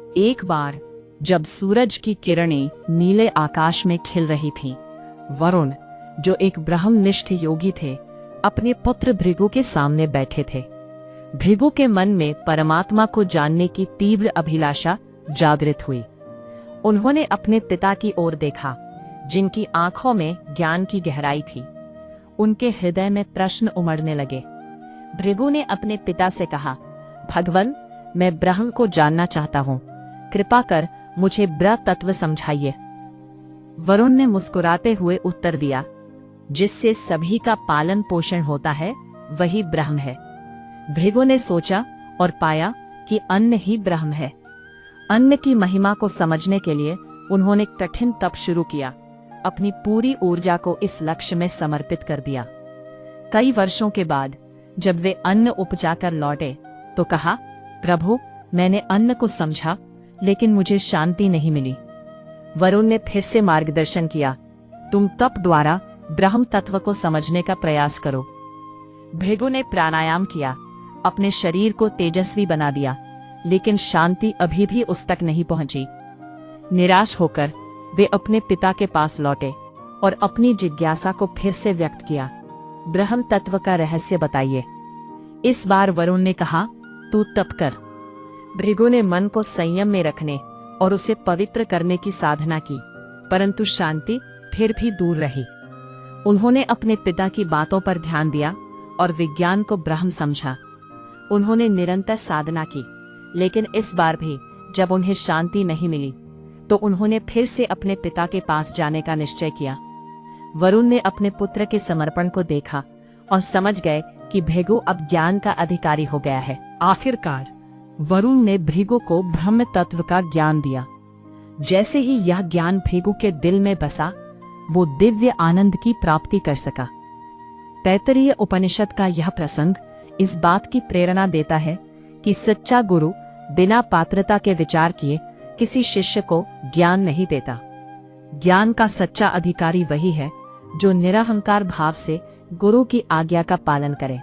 एक बार जब सूरज की किरणें नीले आकाश में खिल रही थीं, वरुण, जो एक ब्रह्मनिष्ठ योगी थे, अपने पुत्र भृगु के सामने बैठे थे। भृगु के मन में परमात्मा को जानने की तीव्र अभिलाषा जागृत हुई। उन्होंने अपने पिता की ओर देखा, जिनकी आंखों में ज्ञान की गहराई थी। उनके हृदय में प्रश्न उमड़ने लगे। भृगु ने अपने पिता से कहा, भगवान, मैं ब्रह्म को जानना चाहता हूँ, कृपा कर मुझे ब्रह्म तत्व समझाइए। वरुण ने मुस्कुराते हुए उत्तर दिया, जिससे सभी का पालन पोषण होता है वही ब्रह्म है। भृगु ने सोचा और पाया कि अन्न ही ब्रह्म है। अन्न की महिमा को समझने के लिए उन्होंने कठिन तप शुरू किया, अपनी पूरी ऊर्जा को इस लक्ष्य में समर्पित कर दिया। कई वर्षों के बाद जब वे अन्न उपजाकर लौटे तो कहा, प्रभु, मैंने अन्न को समझा, लेकिन मुझे शांति नहीं मिली। वरुण ने फिर से मार्गदर्शन किया, तुम तप द्वारा ब्रह्म तत्व को समझने का प्रयास करो। भृगु ने प्राणायाम किया, अपने शरीर को तेजस्वी बना दिया, लेकिन शांति अभी भी उस तक नहीं पहुंची। निराश होकर वे अपने पिता के पास लौटे और अपनी जिज्ञासा को फिर से व्यक्त किया, ब्रह्म तत्व का रहस्य बताइए। इस बार वरुण ने कहा, तू तप कर। भृगु ने मन को संयम में रखने और उसे पवित्र करने की साधना की, परंतु शांति फिर भी दूर रही। उन्होंने अपने पिता की बातों पर ध्यान दिया और विज्ञान को ब्रह्म समझा। उन्होंने निरंतर साधना की, लेकिन इस बार भी जब उन्हें शांति नहीं मिली तो उन्होंने फिर से अपने पिता के पास जाने का निश्चय किया। वरुण ने अपने पुत्र के समर्पण को देखा और समझ गए कि भृगु अब ज्ञान का अधिकारी हो गया है। आखिरकार वरुण ने भृगु को ब्रह्म तत्व का ज्ञान दिया। जैसे ही यह ज्ञान भृगु के दिल में बसा, वो दिव्य आनंद की प्राप्ति कर सका। तैत्तरीय उपनिषद का यह प्रसंग इस बात की प्रेरणा देता है कि सच्चा गुरु बिना पात्रता के विचार किए किसी शिष्य को ज्ञान नहीं देता। ज्ञान का सच्चा अधिकारी वही है जो निरहंकार भाव से गुरु की आज्ञा का पालन करे।